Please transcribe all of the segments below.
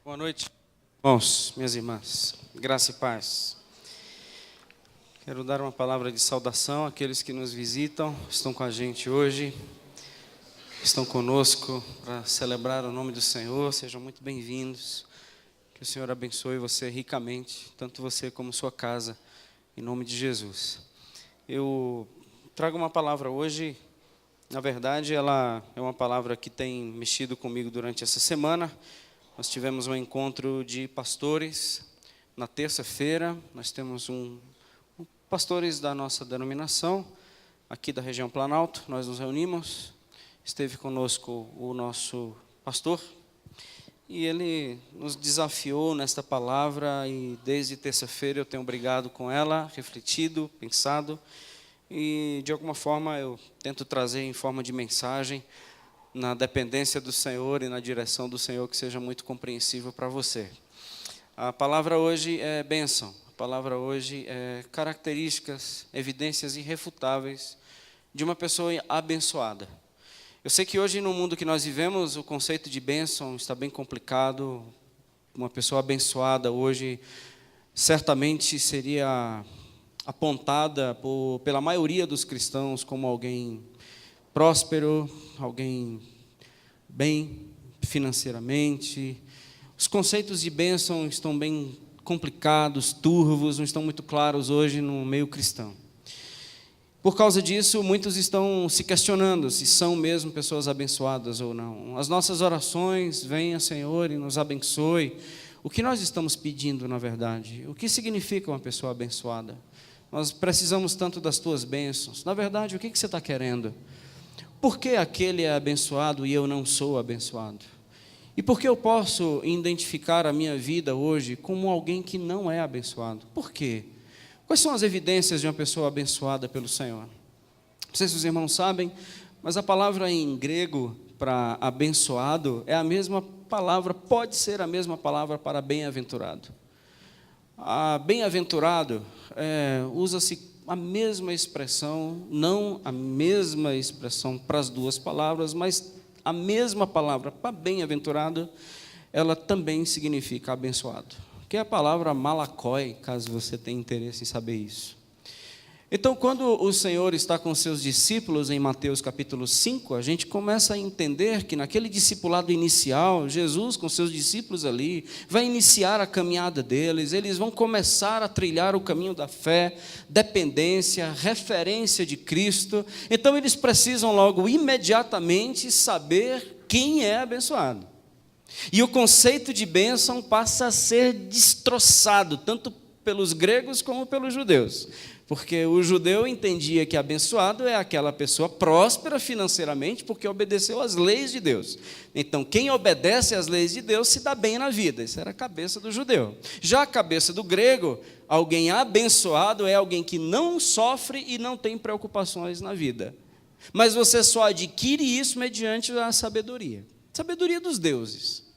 Boa noite, irmãos, minhas irmãs, graça e paz. Quero dar uma palavra de saudação àqueles que nos visitam, estão com a gente hoje, estão conosco para celebrar o nome do Senhor. Sejam muito bem-vindos, que o Senhor abençoe você ricamente, tanto você como sua casa, em nome de Jesus. Eu trago uma palavra hoje, na verdade ela é uma palavra que tem mexido comigo durante essa semana. Nós tivemos um encontro de pastores na terça-feira. Nós temos pastores da nossa denominação, aqui da região Planalto. Nós nos reunimos, esteve conosco o nosso pastor, e ele nos desafiou nesta palavra, e desde terça-feira eu tenho brigado com ela, refletido, pensado, e de alguma forma eu tento trazer em forma de mensagem, na dependência do Senhor e na direção do Senhor, que seja muito compreensível para você. A palavra hoje é bênção, a palavra hoje é características, evidências irrefutáveis de uma pessoa abençoada. Eu sei que hoje no mundo que nós vivemos, o conceito de bênção está bem complicado. Uma pessoa abençoada hoje certamente seria apontada pela maioria dos cristãos como alguém próspero, alguém bem financeiramente. Os conceitos de bênção estão bem complicados, turvos, não estão muito claros hoje no meio cristão. Por causa disso, muitos estão se questionando se são mesmo pessoas abençoadas ou não. As nossas orações, venha Senhor e nos abençoe. O que nós estamos pedindo, na verdade? O que significa uma pessoa abençoada? Nós precisamos tanto das tuas bênçãos. Na verdade, o que você está querendo? Por que aquele é abençoado e eu não sou abençoado? E por que eu posso identificar a minha vida hoje como alguém que não é abençoado? Por quê? Quais são as evidências de uma pessoa abençoada pelo Senhor? Não sei se os irmãos sabem, mas a palavra em grego para abençoado é a mesma palavra, pode ser a mesma palavra para bem-aventurado. Bem-aventurado usa-se a mesma expressão, não a mesma expressão para as duas palavras, mas a mesma palavra para bem-aventurado, ela também significa abençoado, que é a palavra malakoi, caso você tenha interesse em saber isso. Então, quando o Senhor está com seus discípulos em Mateus capítulo 5, a gente começa a entender que naquele discipulado inicial, Jesus com seus discípulos ali, vai iniciar a caminhada deles, eles vão começar a trilhar o caminho da fé, dependência, referência de Cristo. Então, eles precisam logo, imediatamente, saber quem é abençoado. E o conceito de bênção passa a ser destroçado, tanto pelos gregos como pelos judeus. Porque o judeu entendia que abençoado é aquela pessoa próspera financeiramente porque obedeceu às leis de Deus. Então, quem obedece às leis de Deus se dá bem na vida. Isso era a cabeça do judeu. Já a cabeça do grego, alguém abençoado é alguém que não sofre e não tem preocupações na vida. Mas você só adquire isso mediante a sabedoria. Sabedoria dos deuses.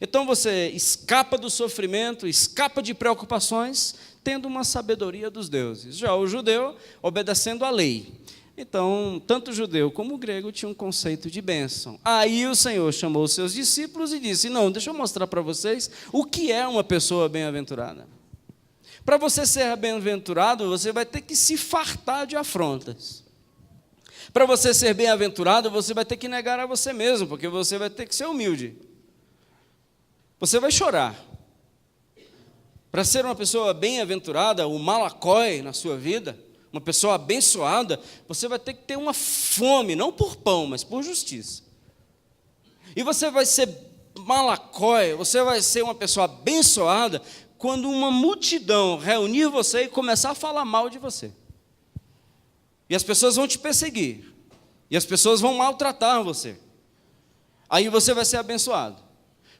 Então, você escapa do sofrimento, escapa de preocupações, tendo uma sabedoria dos deuses. Já o judeu, obedecendo à lei. Então, tanto o judeu como o grego tinham um conceito de bênção. Aí o Senhor chamou os seus discípulos e disse: não, deixa eu mostrar para vocês o que é uma pessoa bem-aventurada. Para você ser bem-aventurado, você vai ter que se fartar de afrontas. Para você ser bem-aventurado, você vai ter que negar a você mesmo, porque você vai ter que ser humilde. Você vai chorar. Para ser uma pessoa bem-aventurada, o malakoi na sua vida, uma pessoa abençoada, você vai ter que ter uma fome, não por pão, mas por justiça. E você vai ser malakoi, você vai ser uma pessoa abençoada, quando uma multidão reunir você e começar a falar mal de você. E as pessoas vão te perseguir, e as pessoas vão maltratar você. Aí você vai ser abençoado.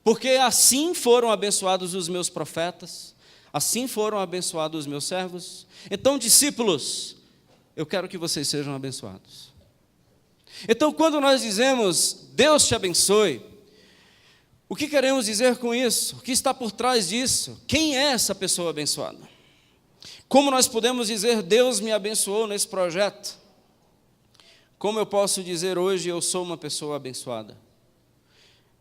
Porque assim foram abençoados os meus profetas, assim foram abençoados os meus servos. Então, discípulos, eu quero que vocês sejam abençoados. Então, quando nós dizemos, Deus te abençoe, o que queremos dizer com isso? O que está por trás disso? Quem é essa pessoa abençoada? Como nós podemos dizer, Deus me abençoou nesse projeto? Como eu posso dizer hoje, eu sou uma pessoa abençoada?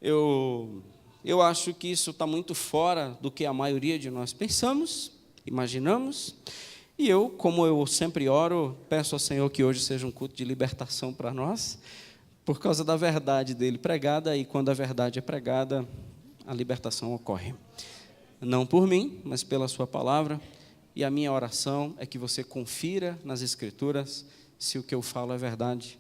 Eu Eu acho que isso está muito fora do que a maioria de nós pensamos, imaginamos. E eu, como eu sempre oro, peço ao Senhor que hoje seja um culto de libertação para nós, por causa da verdade dele pregada, e quando a verdade é pregada, a libertação ocorre. Não por mim, mas pela sua palavra. E a minha oração é que você confira nas Escrituras se o que eu falo é verdade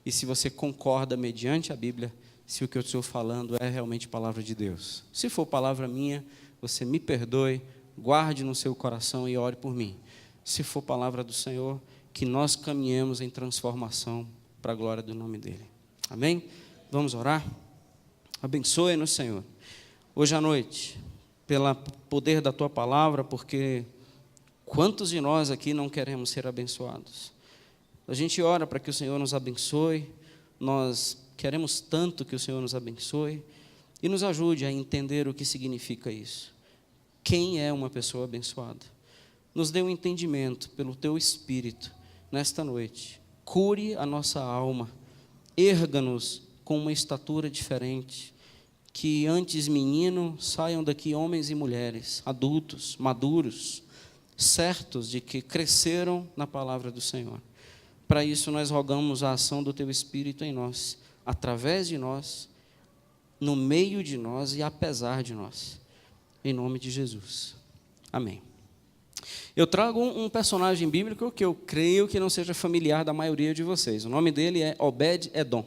e se você concorda mediante a Bíblia, se o que eu estou falando é realmente palavra de Deus. Se for palavra minha, você me perdoe, guarde no seu coração e ore por mim. Se for palavra do Senhor, que nós caminhemos em transformação para a glória do nome dEle. Amém? Vamos orar? Abençoe-nos, Senhor, hoje à noite, pelo poder da Tua palavra, porque quantos de nós aqui não queremos ser abençoados? A gente ora para que o Senhor nos abençoe, nós queremos tanto que o Senhor nos abençoe e nos ajude a entender o que significa isso. Quem é uma pessoa abençoada? Nos dê um entendimento pelo Teu Espírito nesta noite. Cure a nossa alma, erga-nos com uma estatura diferente, que antes menino saiam daqui homens e mulheres, adultos, maduros, certos de que cresceram na palavra do Senhor. Para isso nós rogamos a ação do Teu Espírito em nós, através de nós, no meio de nós e apesar de nós. Em nome de Jesus. Amém. Eu trago um personagem bíblico que eu creio que não seja familiar da maioria de vocês. O nome dele é Obed-Edom.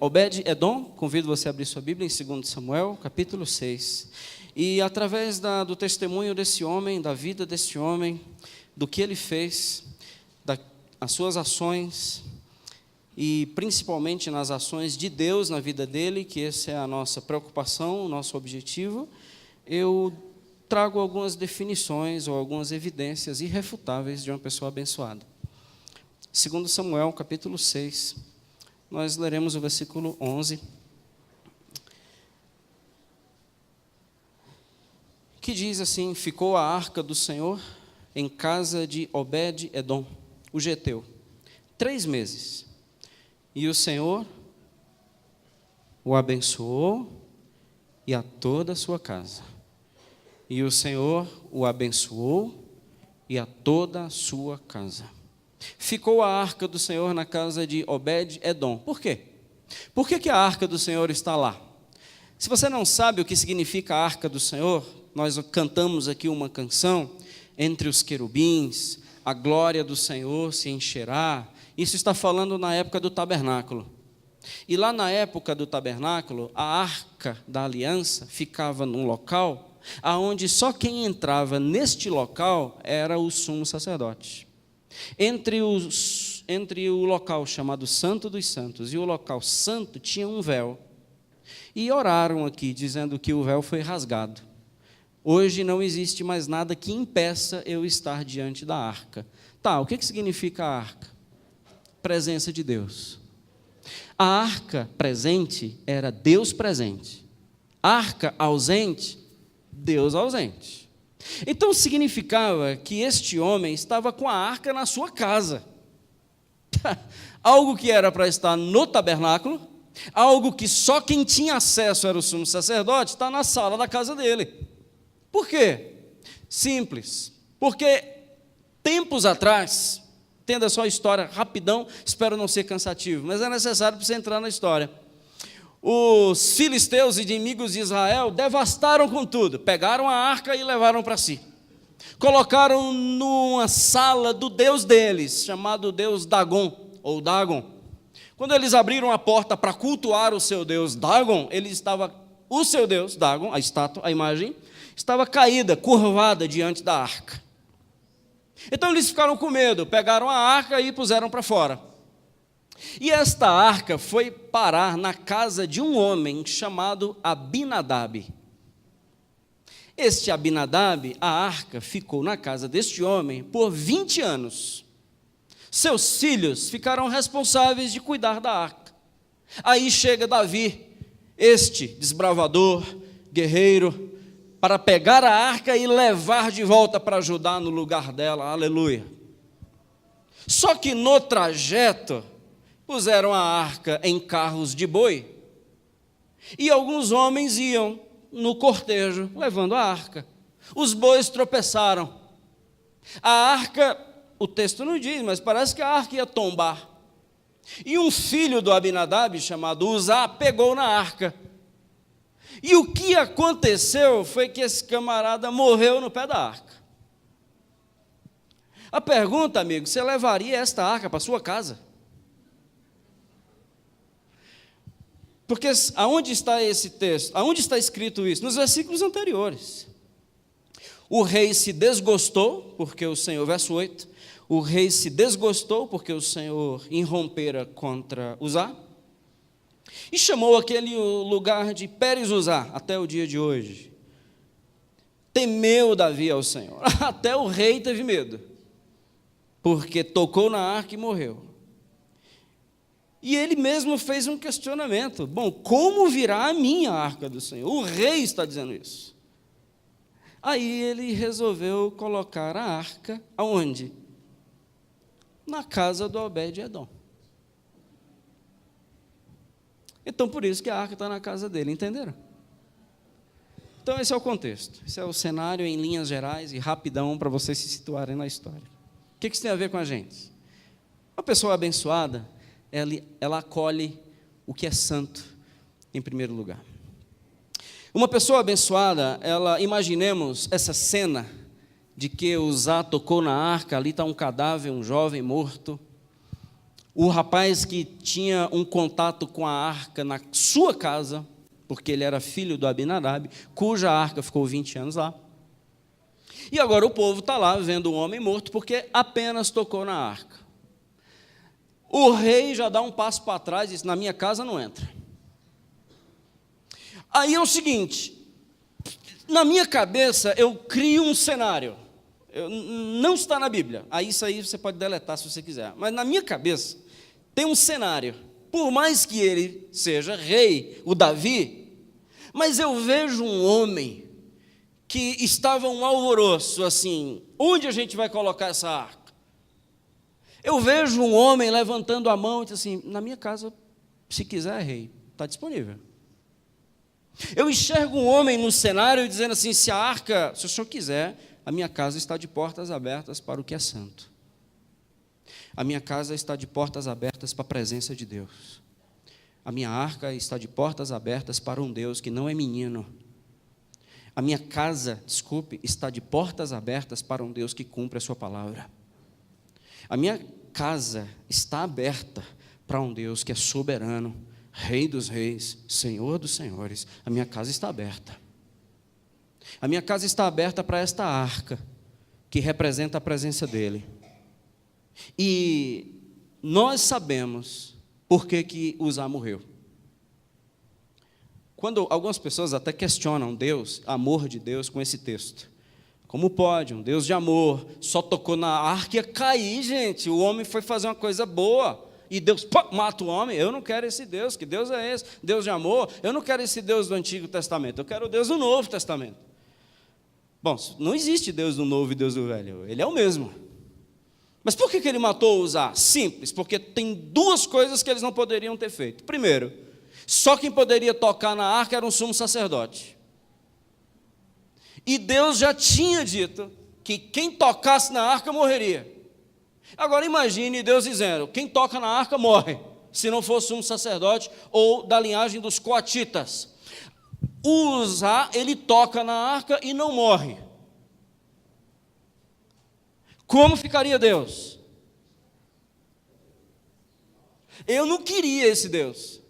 Obed-Edom, convido você a abrir sua Bíblia em 2 Samuel, capítulo 6. E através do testemunho desse homem, da vida desse homem, do que ele fez, as suas ações, e principalmente nas ações de Deus na vida dele, que essa é a nossa preocupação, o nosso objetivo, eu trago algumas definições ou algumas evidências irrefutáveis de uma pessoa abençoada. 2 Samuel, capítulo 6, nós leremos o versículo 11, que diz assim: ficou a arca do Senhor em casa de Obed-Edom, o geteu, 3 meses, e o Senhor o abençoou e a toda a sua casa. E o Senhor o abençoou e a toda a sua casa. Ficou a arca do Senhor na casa de Obed-Edom. Por quê? Por que a arca do Senhor está lá? Se você não sabe o que significa a arca do Senhor, nós cantamos aqui uma canção, entre os querubins, a glória do Senhor se encherá. Isso está falando na época do tabernáculo. E lá na época do tabernáculo, a arca da aliança ficava num local aonde só quem entrava neste local era o sumo sacerdote. Entre o local chamado Santo dos Santos e o local santo tinha um véu. E oraram aqui, dizendo que o véu foi rasgado. Hoje não existe mais nada que impeça eu estar diante da arca. Tá, o que significa a arca? Presença de Deus. A arca presente era Deus presente. Arca ausente, Deus ausente. Então significava que este homem estava com a arca na sua casa. Algo que era para estar no tabernáculo, algo que só quem tinha acesso era o sumo sacerdote, está na sala da casa dele. Por quê? Simples. Porque tempos atrás, entenda só a história rapidão, espero não ser cansativo, mas é necessário para você entrar na história. Os filisteus, inimigos de Israel, devastaram com tudo, pegaram a arca e levaram para si. Colocaram numa sala do deus deles, chamado deus Dagon, ou Dagon. Quando eles abriram a porta para cultuar o seu deus Dagon, o seu deus Dagon, a estátua, a imagem, estava caída, curvada diante da arca. Então eles ficaram com medo, pegaram a arca e puseram para fora. E esta arca foi parar na casa de um homem chamado Abinadab. Este Abinadab, a arca ficou na casa deste homem por 20 anos. Seus filhos ficaram responsáveis de cuidar da arca. Aí chega Davi, este desbravador, guerreiro, para pegar a arca e levar de volta para Judá no lugar dela, aleluia. Só que no trajeto, puseram a arca em carros de boi E alguns homens iam no cortejo levando a arca. Os bois tropeçaram. A arca, o texto não diz, mas parece que a arca ia tombar. E um filho do Abinadab, chamado Uzá, pegou na arca. E o que aconteceu foi que esse camarada morreu no pé da arca. A pergunta, amigo, você levaria esta arca para sua casa? Porque aonde está esse texto? Aonde está escrito isso? Nos versículos anteriores. O rei se desgostou, porque o Senhor, verso 8, o rei se desgostou, porque o Senhor irrompera contra Uzá, e chamou aquele lugar de Pérez Uzá, até o dia de hoje. Temeu Davi ao Senhor, até o rei teve medo, porque tocou na arca e morreu. E ele mesmo fez um questionamento: bom, como virá a minha arca do Senhor? O rei está dizendo isso. Aí ele resolveu colocar a arca aonde? Na casa do Obed-Edom. Então, por isso que a arca está na casa dele, entenderam? Então, esse é o contexto, esse é o cenário em linhas gerais e rapidão para vocês se situarem na história. O que isso tem a ver com a gente? Uma pessoa abençoada, ela acolhe o que é santo em primeiro lugar. Uma pessoa abençoada, imaginemos essa cena de que Uzá tocou na arca, ali está um cadáver, um jovem morto. O rapaz que tinha um contato com a arca na sua casa, porque ele era filho do Abinadab, cuja arca ficou 20 anos lá. E agora o povo está lá vendo um homem morto, porque apenas tocou na arca. O rei já dá um passo para trás e diz: na minha casa não entra. Aí é o seguinte, na minha cabeça eu crio um cenário, não está na Bíblia, isso aí você pode deletar se você quiser, mas na minha cabeça tem um cenário, por mais que ele seja rei, o Davi, mas eu vejo um homem que estava um alvoroço assim: onde a gente vai colocar essa arca? Eu vejo um homem levantando a mão e diz assim: na minha casa, se quiser, rei, está disponível. Eu enxergo um homem no cenário dizendo assim: se a arca, se o senhor quiser, a minha casa está de portas abertas para o que é santo. A minha casa está de portas abertas para a presença de Deus. A minha arca está de portas abertas para um Deus que não é menino. A minha casa, está de portas abertas para um Deus que cumpre a sua palavra. A minha casa está aberta para um Deus que é soberano, Rei dos reis, Senhor dos senhores. A minha casa está aberta. A minha casa está aberta para esta arca, que representa a presença dele. E nós sabemos por que Uzá morreu. Quando algumas pessoas até questionam Deus, amor de Deus, com esse texto. Como pode um Deus de amor só tocou na arca e ia cair, gente? O homem foi fazer uma coisa boa e Deus mata o homem. Eu não quero esse Deus. Que Deus é esse? Deus de amor? Eu não quero esse Deus do Antigo Testamento, eu quero o Deus do Novo Testamento. Bom, não existe Deus do Novo e Deus do Velho, ele é o mesmo. Mas por que ele matou Uzá? Simples, porque tem duas coisas que eles não poderiam ter feito. Primeiro, só quem poderia tocar na arca era um sumo sacerdote. E Deus já tinha dito que quem tocasse na arca morreria. Agora imagine Deus dizendo: quem toca na arca morre, se não for sumo sacerdote ou da linhagem dos coatitas. Uzá, ele toca na arca e não morre. Como ficaria Deus? Eu não queria esse Deus.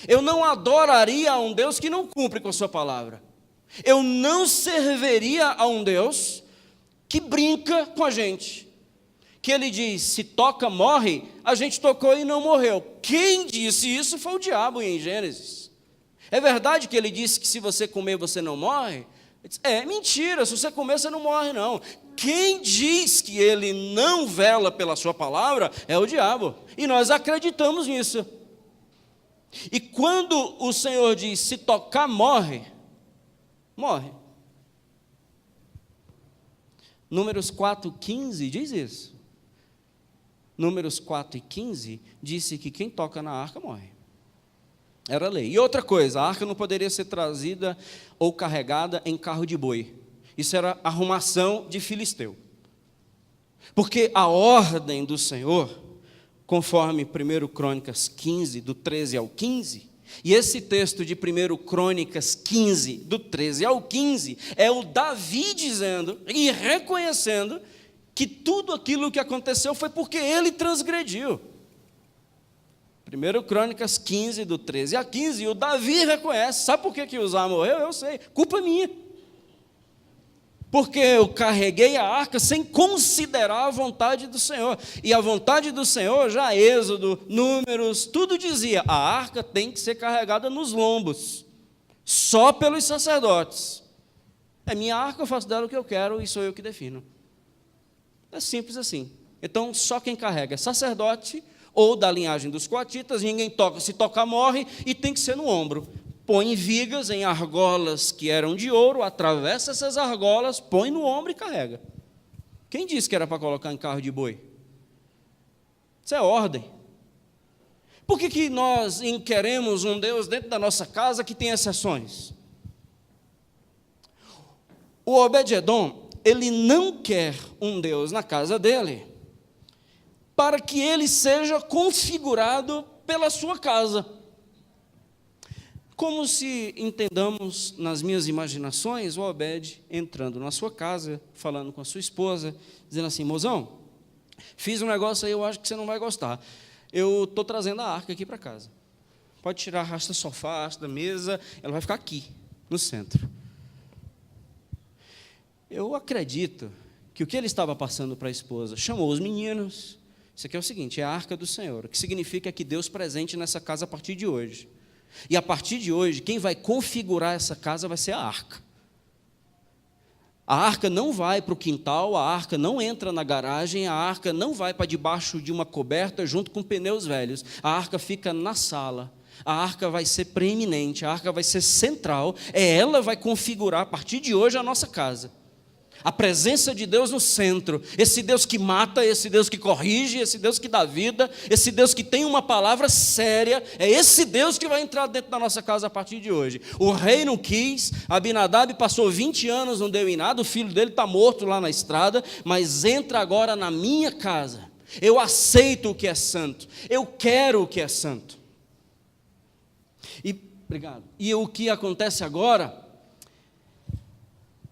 Eu não adoraria a um Deus que não cumpre com a sua palavra. Eu não serviria a um Deus que brinca com a gente. Que ele diz: se toca, morre. A gente tocou e não morreu. Quem disse isso foi o diabo em Gênesis. É verdade que ele disse que se você comer você não morre? É mentira, se você comer você não morre não. Quem diz que ele não vela pela sua palavra é o diabo. E nós acreditamos nisso. E quando o Senhor diz: se tocar, morre, morre. Números 4:15 diz isso. Números 4:15 disse que quem toca na arca morre. Era lei. E outra coisa, a arca não poderia ser trazida ou carregada em carro de boi. Isso era arrumação de filisteu. Porque a ordem do Senhor, conforme 1 Crônicas 15, do 13 ao 15, e esse texto de 1 Crônicas 15, do 13 ao 15, é o Davi dizendo e reconhecendo que tudo aquilo que aconteceu foi porque ele transgrediu. 1 Crônicas 15, do 13 a 15, e o Davi reconhece. Sabe por que Uzá morreu? Eu sei, culpa minha. Porque eu carreguei a arca sem considerar a vontade do Senhor. E a vontade do Senhor, já Êxodo, Números, tudo dizia, a arca tem que ser carregada nos lombos, só pelos sacerdotes. É minha arca, eu faço dela o que eu quero e sou eu que defino. É simples assim. Então, só quem carrega é sacerdote, ou da linhagem dos coatitas, ninguém toca, se tocar morre, e tem que ser no ombro. Põe vigas em argolas que eram de ouro, atravessa essas argolas, põe no ombro e carrega. Quem disse que era para colocar em carro de boi? Isso é ordem. Por que nós queremos um Deus dentro da nossa casa que tem exceções? O Obed-Edom, ele não quer um Deus na casa dele, para que ele seja configurado pela sua casa. Como se entendamos nas minhas imaginações, o Obed entrando na sua casa, falando com a sua esposa, dizendo assim, mozão, fiz um negócio aí, eu acho que você não vai gostar. Eu estou trazendo a arca aqui para casa. Pode tirar, arrasta o sofá, arrasta a mesa, ela vai ficar aqui, no centro. Eu acredito que o que ele estava passando para a esposa, chamou os meninos. Isso aqui é o seguinte, é a arca do Senhor, o que significa que Deus presente nessa casa a partir de hoje. E a partir de hoje, quem vai configurar essa casa vai ser a arca. A arca não vai para o quintal, a arca não entra na garagem, a arca não vai para debaixo de uma coberta junto com pneus velhos. A arca fica na sala. A arca vai ser preeminente, a arca vai ser central. Ela vai configurar a partir de hoje a nossa casa. A presença de Deus no centro, esse Deus que mata, esse Deus que corrige, esse Deus que dá vida, esse Deus que tem uma palavra séria, é esse Deus que vai entrar dentro da nossa casa a partir de hoje. O rei não quis, Abinadab passou 20 anos, não deu em nada, o filho dele está morto lá na estrada, mas entra agora na minha casa. Eu aceito o que é santo, eu quero o que é santo. Obrigado. E o que acontece agora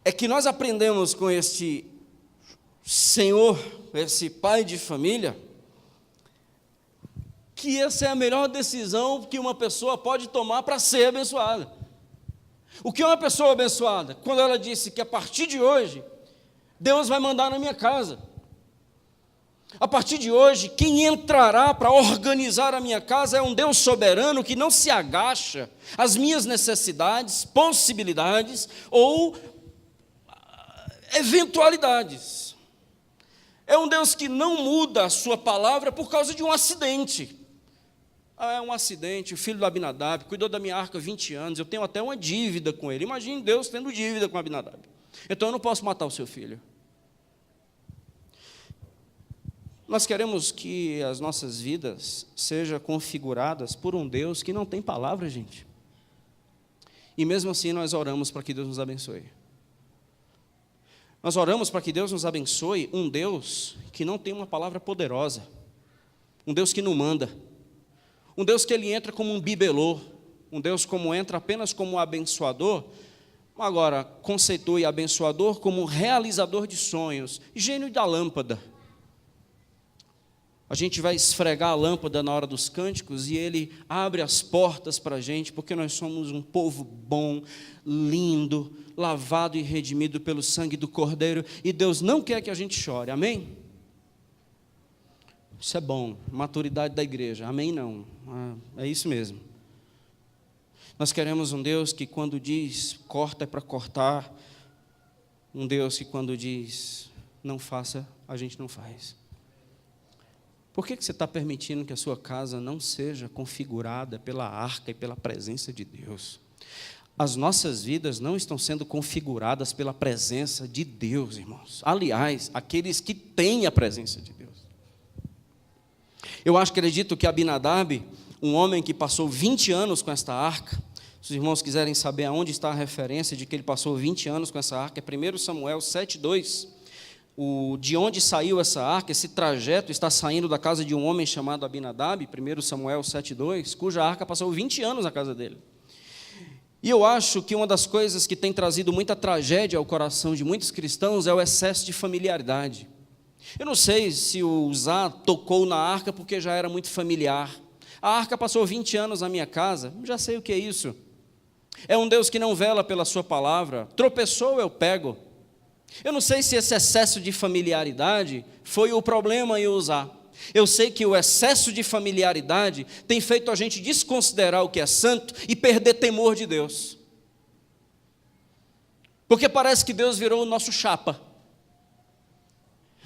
é que nós aprendemos com este Senhor, esse pai de família, que essa é a melhor decisão que uma pessoa pode tomar para ser abençoada. O que é uma pessoa abençoada? Quando ela disse que a partir de hoje, Deus vai mandar na minha casa. A partir de hoje, quem entrará para organizar a minha casa é um Deus soberano que não se agacha às minhas necessidades, possibilidades ou eventualidades. É um Deus que não muda a sua palavra por causa de um acidente. É um acidente, o filho do Abinadab cuidou da minha arca 20 anos, eu tenho até uma dívida com ele. Imagine Deus tendo dívida com Abinadab. Então eu não posso matar o seu filho. Nós queremos que as nossas vidas sejam configuradas por um Deus que não tem palavra, gente. E mesmo assim nós oramos para que Deus nos abençoe. Nós oramos para que Deus nos abençoe, um Deus que não tem uma palavra poderosa, um Deus que não manda, um Deus que ele entra como um bibelô, um Deus como entra apenas como abençoador, agora conceitue abençoador como realizador de sonhos, gênio da lâmpada. A gente vai esfregar a lâmpada na hora dos cânticos e ele abre as portas para a gente, porque nós somos um povo bom, lindo, lavado e redimido pelo sangue do Cordeiro, e Deus não quer que a gente chore, amém? Isso é bom, maturidade da igreja, amém não, é isso mesmo. Nós queremos um Deus que quando diz corta é para cortar, um Deus que quando diz não faça, a gente não faz. Por que você está permitindo que a sua casa não seja configurada pela arca e pela presença de Deus? As nossas vidas não estão sendo configuradas pela presença de Deus, irmãos. Aliás, aqueles que têm a presença de Deus. Eu acredito que Abinadab, um homem que passou 20 anos com esta arca. Se os irmãos quiserem saber aonde está a referência de que ele passou 20 anos com essa arca, é 1 Samuel 7,2. De onde saiu essa arca, esse trajeto está saindo da casa de um homem chamado Abinadab, 1 Samuel 7,2, cuja arca passou 20 anos na casa dele. E eu acho que uma das coisas que tem trazido muita tragédia ao coração de muitos cristãos é o excesso de familiaridade. Eu não sei se o Uzá tocou na arca porque já era muito familiar. A arca passou 20 anos na minha casa, já sei o que é isso. É um Deus que não vela pela sua palavra, tropeçou, eu pego. Eu não sei se esse excesso de familiaridade foi o problema em Uzá. Eu sei que o excesso de familiaridade tem feito a gente desconsiderar o que é santo e perder temor de Deus. Porque parece que Deus virou o nosso chapa.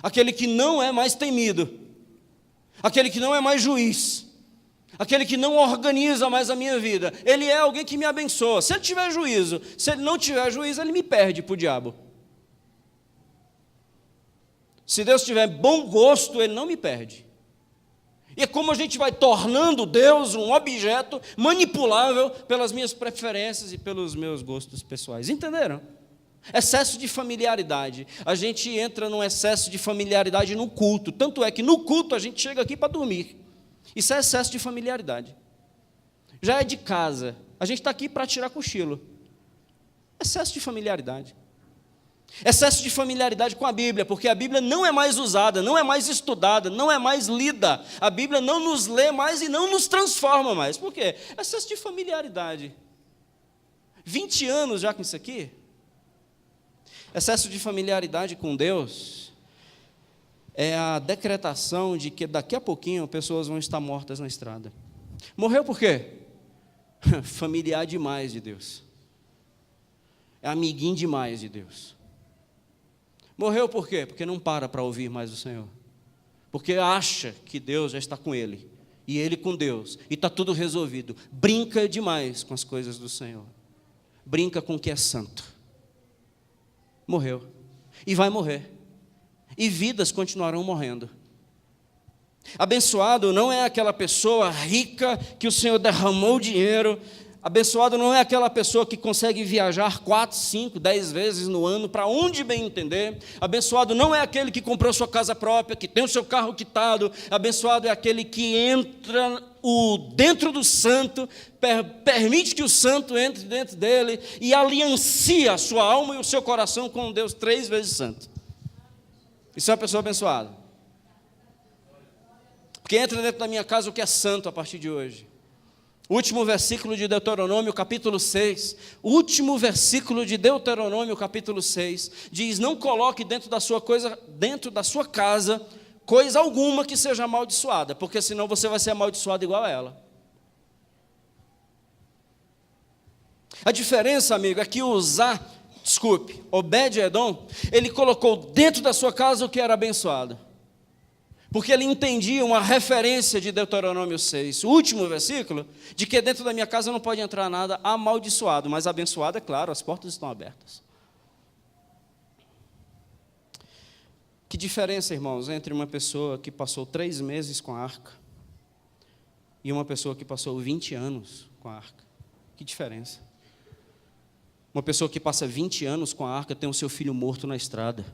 Aquele que não é mais temido. Aquele que não é mais juiz. Aquele que não organiza mais a minha vida. Ele é alguém que me abençoa. Se ele tiver juízo, se ele não tiver juízo, ele me perde para o diabo. Se Deus tiver bom gosto, ele não me perde. E é como a gente vai tornando Deus um objeto manipulável pelas minhas preferências e pelos meus gostos pessoais. Entenderam? Excesso de familiaridade. A gente entra num excesso de familiaridade no culto. Tanto é que no culto a gente chega aqui para dormir. Isso é excesso de familiaridade. Já é de casa. A gente está aqui para tirar cochilo. Excesso de familiaridade. Excesso de familiaridade com a Bíblia, porque a Bíblia não é mais usada, não é mais estudada, não é mais lida. A Bíblia não nos lê mais e não nos transforma mais. Por quê? Excesso de familiaridade. 20 anos já com isso aqui. Excesso de familiaridade com Deus é a decretação de que daqui a pouquinho pessoas vão estar mortas na estrada. Morreu por quê? Familiar demais de Deus. É amiguinho demais de Deus. Morreu por quê? Porque não para ouvir mais o Senhor. Porque acha que Deus já está com ele. E ele com Deus. E está tudo resolvido. Brinca demais com as coisas do Senhor. Brinca com o que é santo. Morreu. E vai morrer. E vidas continuarão morrendo. Abençoado não é aquela pessoa rica que o Senhor derramou dinheiro. Abençoado não é aquela pessoa que consegue viajar 4, 5, 10 vezes no ano, para onde bem entender. Abençoado não é aquele que comprou sua casa própria, que tem o seu carro quitado. Abençoado é aquele que entra dentro do santo, permite que o santo entre dentro dele e aliancia a sua alma e o seu coração com um Deus 3 vezes santo. Isso é uma pessoa abençoada. Porque entra dentro da minha casa o que é santo a partir de hoje. O último versículo de Deuteronômio, capítulo 6. O último versículo de Deuteronômio, capítulo 6, diz: não coloque dentro da sua casa, coisa alguma que seja amaldiçoada, porque senão você vai ser amaldiçoado igual a ela. A diferença, amigo, é que Obed-Edom, ele colocou dentro da sua casa o que era abençoado. Porque ele entendia uma referência de Deuteronômio 6, o último versículo, de que dentro da minha casa não pode entrar nada amaldiçoado, mas abençoado, é claro, as portas estão abertas. Que diferença, irmãos, entre uma pessoa que passou 3 meses com a arca e uma pessoa que passou 20 anos com a arca? Que diferença. Uma pessoa que passa 20 anos com a arca tem o seu filho morto na estrada.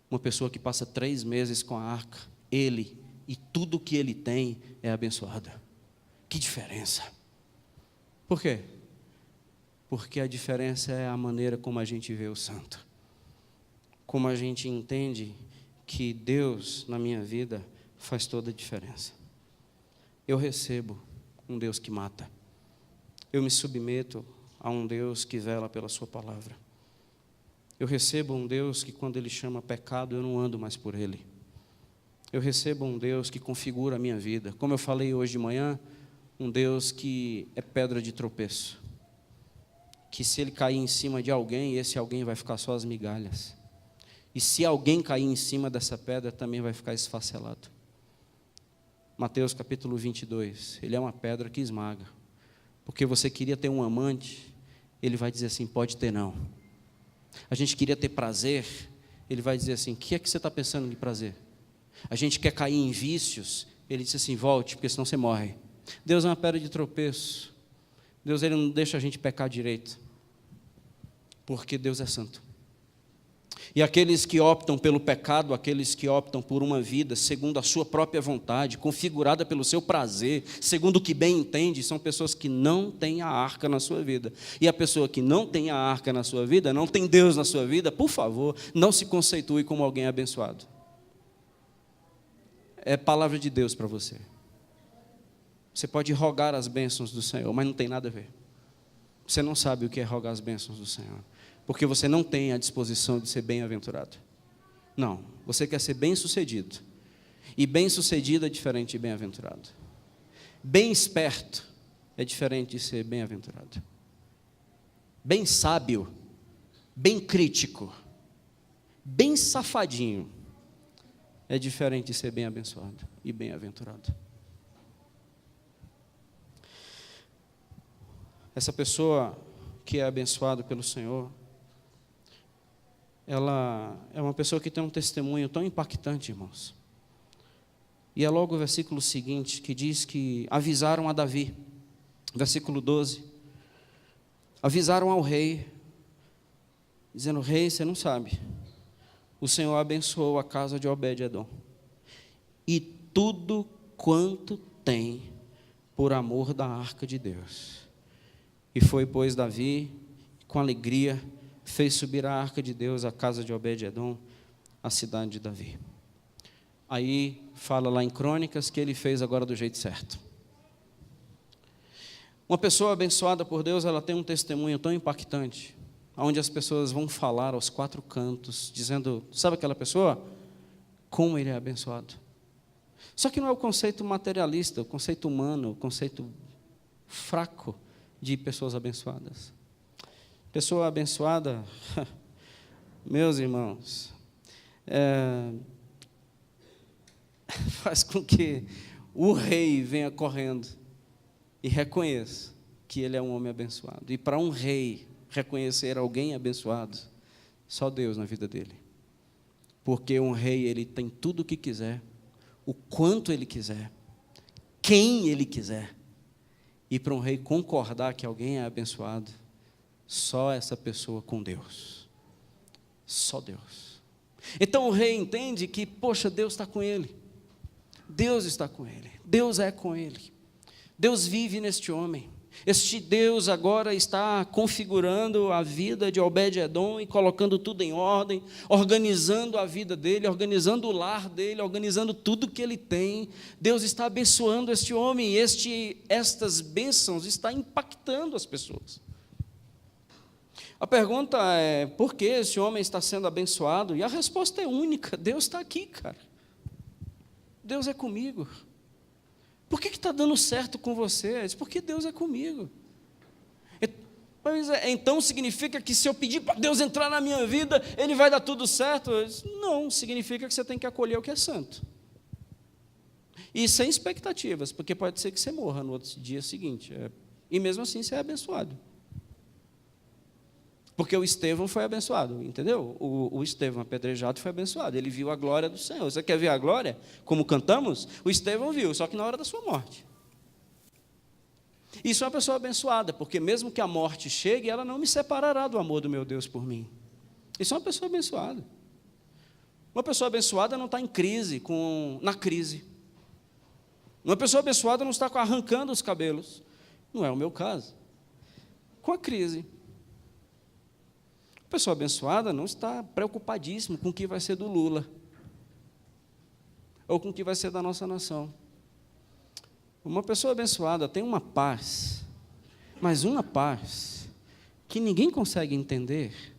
Uma pessoa que passa 3 meses com a arca, ele e tudo que ele tem é abençoado. Que diferença. Por quê? Porque a diferença é a maneira como a gente vê o santo. Como a gente entende que Deus, na minha vida, faz toda a diferença. Eu recebo um Deus que mata. Eu me submeto a um Deus que vela pela sua palavra. Eu recebo um Deus que, quando Ele chama pecado, eu não ando mais por Ele. Eu recebo um Deus que configura a minha vida. Como eu falei hoje de manhã, um Deus que é pedra de tropeço. Que se Ele cair em cima de alguém, esse alguém vai ficar só as migalhas. E se alguém cair em cima dessa pedra, também vai ficar esfacelado. Mateus capítulo 22, Ele é uma pedra que esmaga. Porque você queria ter um amante, Ele vai dizer assim, pode ter não. A gente queria ter prazer, Ele vai dizer assim, o que é que você está pensando de prazer? A gente quer cair em vícios, Ele diz assim, volte, porque senão você morre. Deus é uma pedra de tropeço. Deus ele não deixa a gente pecar direito, porque Deus é santo. E aqueles que optam pelo pecado, aqueles que optam por uma vida segundo a sua própria vontade, configurada pelo seu prazer, segundo o que bem entende, são pessoas que não têm a arca na sua vida. E a pessoa que não tem a arca na sua vida, não tem Deus na sua vida, por favor, não se conceitue como alguém abençoado. É palavra de Deus para você. Você pode rogar as bênçãos do Senhor, mas não tem nada a ver. Você não sabe o que é rogar as bênçãos do Senhor, porque você não tem a disposição de ser bem-aventurado. Não, você quer ser bem-sucedido. E bem-sucedido é diferente de bem-aventurado. Bem esperto é diferente de ser bem-aventurado. Bem sábio, bem crítico, bem safadinho é diferente de ser bem-abençoado e bem-aventurado. Essa pessoa que é abençoada pelo Senhor, ela é uma pessoa que tem um testemunho tão impactante, irmãos. E é logo o versículo seguinte, que diz que avisaram a Davi, versículo 12, avisaram ao rei, dizendo: rei, você não sabe, o Senhor abençoou a casa de Obed-edom, e tudo quanto tem, por amor da arca de Deus. E foi, pois, Davi, com alegria, fez subir a arca de Deus à casa de Obed-edom, a cidade de Davi. Aí fala lá em Crônicas que ele fez agora do jeito certo. Uma pessoa abençoada por Deus, ela tem um testemunho tão impactante, onde as pessoas vão falar aos quatro cantos, dizendo: sabe aquela pessoa? Como ele é abençoado. Só que não é o conceito materialista, o conceito humano, o conceito fraco de pessoas abençoadas. Pessoa abençoada, meus irmãos, faz com que o rei venha correndo e reconheça que ele é um homem abençoado. E para um rei reconhecer alguém abençoado, só Deus na vida dele. Porque um rei, ele tem tudo o que quiser, o quanto ele quiser, quem ele quiser. E para um rei concordar que alguém é abençoado, só essa pessoa com Deus. Só Deus. Então o rei entende que, poxa, Deus está com ele. Deus está com ele. Deus é com ele. Deus vive neste homem. Este Deus agora está configurando a vida de Obed-edom e colocando tudo em ordem, organizando a vida dele, organizando o lar dele, organizando tudo que ele tem. Deus está abençoando este homem e estas bênçãos estão impactando as pessoas. A pergunta é: por que esse homem está sendo abençoado? E a resposta é única: Deus está aqui, cara. Deus é comigo. Por que está dando certo com você? Porque Deus é comigo. Então significa que se eu pedir para Deus entrar na minha vida, Ele vai dar tudo certo? Não, significa que você tem que acolher o que é santo. E sem expectativas, porque pode ser que você morra no outro dia seguinte. E mesmo assim você é abençoado. Porque o Estevão foi abençoado, entendeu? O Estevão apedrejado foi abençoado, ele viu a glória do Senhor. Você quer ver a glória? Como cantamos? O Estevão viu, só que na hora da sua morte. Isso é uma pessoa abençoada, porque mesmo que a morte chegue, ela não me separará do amor do meu Deus por mim. Isso é uma pessoa abençoada. Uma pessoa abençoada não está em crise, na crise. Uma pessoa abençoada não está arrancando os cabelos. Não é o meu caso. Com a crise. A pessoa abençoada não está preocupadíssimo com o que vai ser do Lula, ou com o que vai ser da nossa nação. Uma pessoa abençoada tem uma paz, mas uma paz que ninguém consegue entender,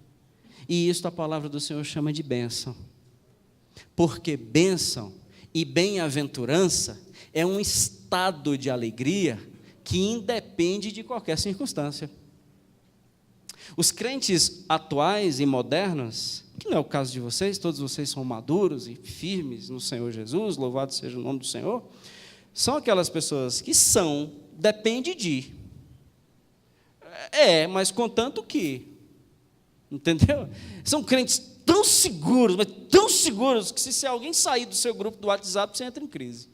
e isso a palavra do Senhor chama de bênção, porque bênção e bem-aventurança é um estado de alegria que independe de qualquer circunstância. Os crentes atuais e modernos, que não é o caso de vocês, todos vocês são maduros e firmes no Senhor Jesus, louvado seja o nome do Senhor, são aquelas pessoas que depende de. Mas contanto que, entendeu? São crentes tão seguros, mas tão seguros, que se alguém sair do seu grupo do WhatsApp, você entra em crise.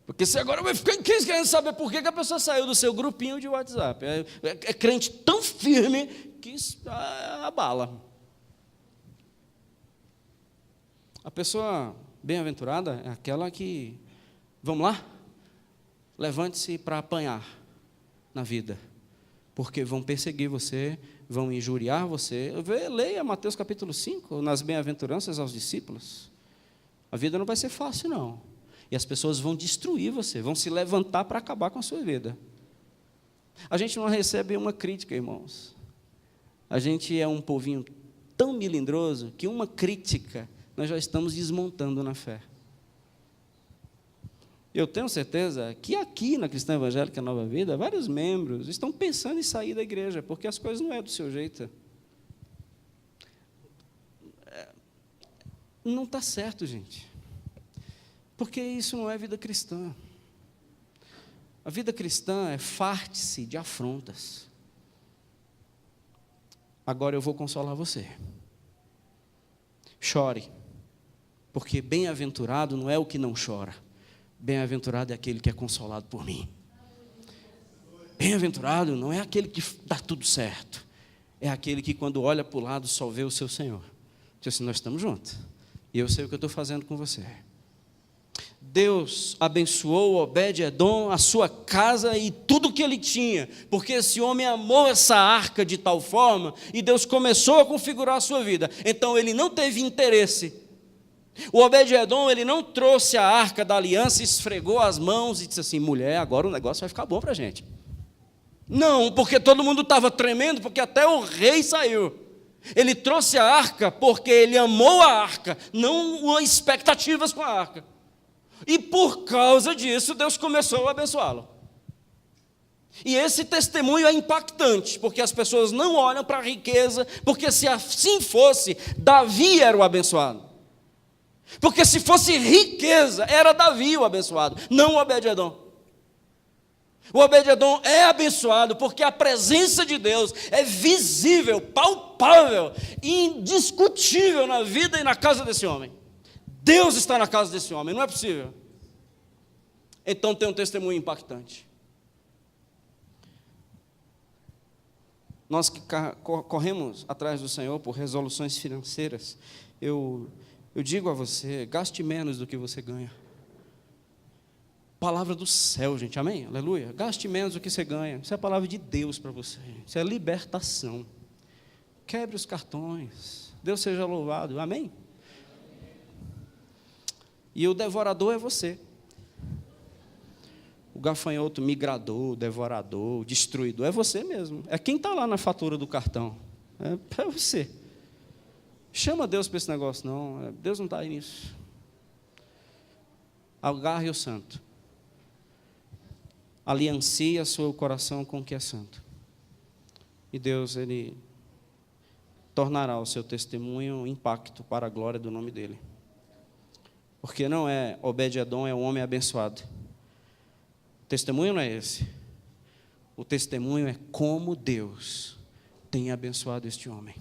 Porque você agora vai ficar querendo saber por que a pessoa saiu do seu grupinho de WhatsApp. É crente tão firme que abala. A pessoa bem-aventurada é aquela que, vamos lá, levante-se para apanhar na vida, porque vão perseguir você, vão injuriar você. Leia Mateus capítulo 5, nas bem-aventuranças aos discípulos. A vida não vai ser fácil, não. E as pessoas vão destruir você, vão se levantar para acabar com a sua vida. A gente não recebe uma crítica, irmãos. A gente é um povinho tão melindroso que uma crítica nós já estamos desmontando na fé. Eu tenho certeza que aqui na Cristã Evangélica Nova Vida, vários membros estão pensando em sair da igreja, porque as coisas não é do seu jeito. Não está certo, gente. Porque isso não é vida cristã. A vida cristã é farte-se de afrontas. Agora eu vou consolar você. Chore, porque bem-aventurado não é o que não chora. Bem-aventurado é aquele que é consolado por mim. Bem-aventurado não é aquele que dá tudo certo. É aquele que quando olha para o lado só vê o seu Senhor. Diz assim, nós estamos juntos. E eu sei o que eu estou fazendo com você. Deus abençoou Obed-edom, a sua casa e tudo que ele tinha, porque esse homem amou essa arca de tal forma, e Deus começou a configurar a sua vida. Então ele não teve interesse. O Obed-edom, ele não trouxe a arca da aliança, esfregou as mãos e disse assim, mulher, agora o negócio vai ficar bom para a gente. Não, porque todo mundo estava tremendo, porque até o rei saiu. Ele trouxe a arca porque ele amou a arca, não expectativas com a arca. E por causa disso, Deus começou a abençoá-lo. E esse testemunho é impactante, porque as pessoas não olham para a riqueza, porque se assim fosse, Davi era o abençoado. Porque se fosse riqueza, era Davi o abençoado, não o Obed-edom. O Obed-edom é abençoado porque a presença de Deus é visível, palpável, indiscutível na vida e na casa desse homem. Deus está na casa desse homem, não é possível. Então tem um testemunho impactante. Nós que corremos atrás do Senhor por resoluções financeiras, eu digo a você, gaste menos do que você ganha. Palavra do céu, gente, amém? Aleluia. Gaste menos do que você ganha. Isso é a palavra de Deus para você. Isso é libertação. Quebre os cartões. Deus seja louvado, amém? E o devorador é você. O gafanhoto, migrador, devorador, destruidor, é você mesmo. É quem está lá na fatura do cartão. É para você. Chama Deus para esse negócio, não. Deus não está aí nisso. Agarre o santo. Aliancie o seu coração com o que é santo. E Deus, Ele tornará o seu testemunho um impacto para a glória do nome dEle. Porque não é Obed-edom, é um homem abençoado. O testemunho não é esse. O testemunho é como Deus tem abençoado este homem.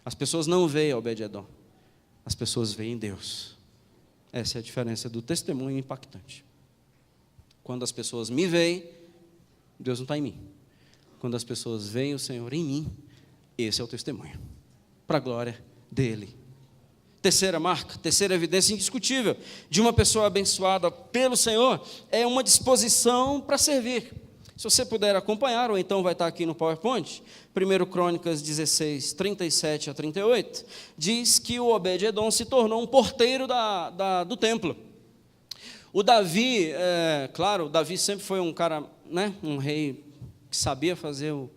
As pessoas não veem Obed-edom, as pessoas veem Deus. Essa é a diferença do testemunho impactante. Quando as pessoas me veem, Deus não está em mim. Quando as pessoas veem o Senhor em mim, esse é o testemunho, para a glória dEle. Terceira marca, terceira evidência indiscutível de uma pessoa abençoada pelo Senhor é uma disposição para servir. Se você puder acompanhar, ou então vai estar aqui no PowerPoint, 1 Crônicas 16, 37 a 38, diz que o Obed-edom se tornou um porteiro do templo. O Davi, claro, o Davi sempre foi um cara, né, um rei que sabia fazer o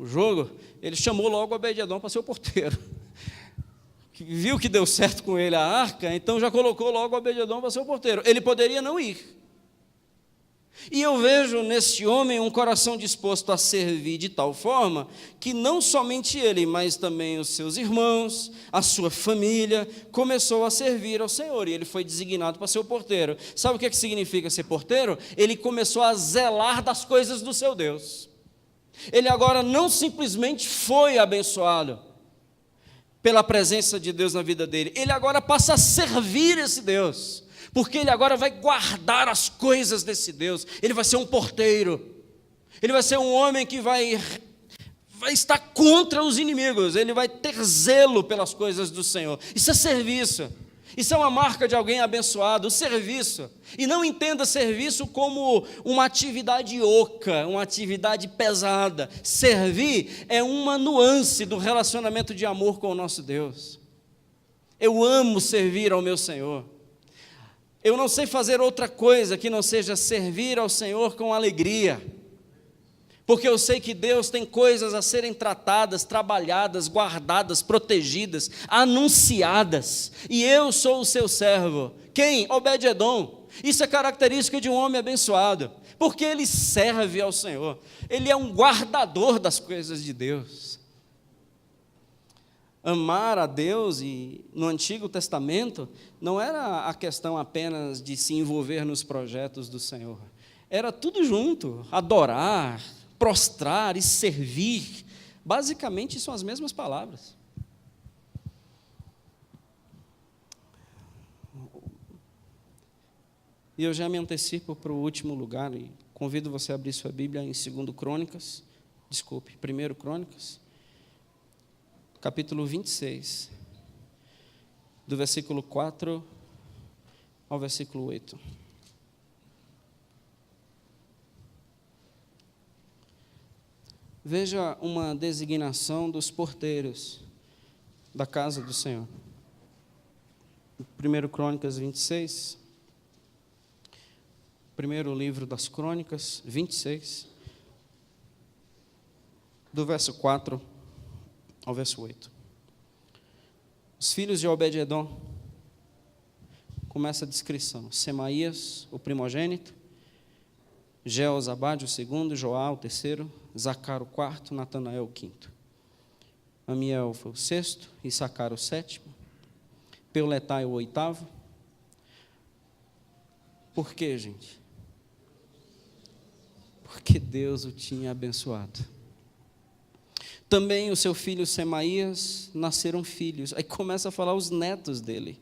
jogo, ele chamou logo o Obed-edom para ser o porteiro. Viu que deu certo com ele a arca, então já colocou logo o Obed-edom para ser o porteiro. Ele poderia não ir. E eu vejo nesse homem um coração disposto a servir de tal forma que não somente ele, mas também os seus irmãos, a sua família, começou a servir ao Senhor, e ele foi designado para ser o porteiro. Sabe o que significa ser porteiro? Ele começou a zelar das coisas do seu Deus. Ele agora não simplesmente foi abençoado pela presença de Deus na vida dele, ele agora passa a servir esse Deus, porque ele agora vai guardar as coisas desse Deus. Ele vai ser um porteiro, ele vai ser um homem que vai estar contra os inimigos, ele vai ter zelo pelas coisas do Senhor. Isso é serviço, isso é uma marca de alguém abençoado, o serviço. E não entenda serviço como uma atividade oca, uma atividade pesada. Servir é uma nuance do relacionamento de amor com o nosso Deus. Eu amo servir ao meu Senhor. Eu não sei fazer outra coisa que não seja servir ao Senhor com alegria, porque eu sei que Deus tem coisas a serem tratadas, trabalhadas, guardadas, protegidas, anunciadas, e eu sou o seu servo. Quem? Obed-edom. Isso é característica de um homem abençoado, porque ele serve ao Senhor, ele é um guardador das coisas de Deus. Amar a Deus, e no Antigo Testamento, não era a questão apenas de se envolver nos projetos do Senhor, era tudo junto, adorar, prostrar e servir, basicamente são as mesmas palavras. E eu já me antecipo para o último lugar, e convido você a abrir sua Bíblia em 1 Crônicas, 1 Crônicas, capítulo 26, do versículo 4 ao versículo 8. Veja uma designação dos porteiros da casa do Senhor. 1 Crônicas 26, primeiro livro das Crônicas, 26, do verso 4 ao verso 8. Os filhos de Obed-edom, começa a descrição: Semaías, o primogênito, Jeozabade, o segundo, Joá, o terceiro, Zacar, o quarto, Natanael, o quinto. Amiel foi o sexto, Issacar, o sétimo, Peuletai, o oitavo. Por quê, gente? Porque Deus o tinha abençoado. Também o seu filho Semaías nasceram filhos. Aí começa a falar os netos dele.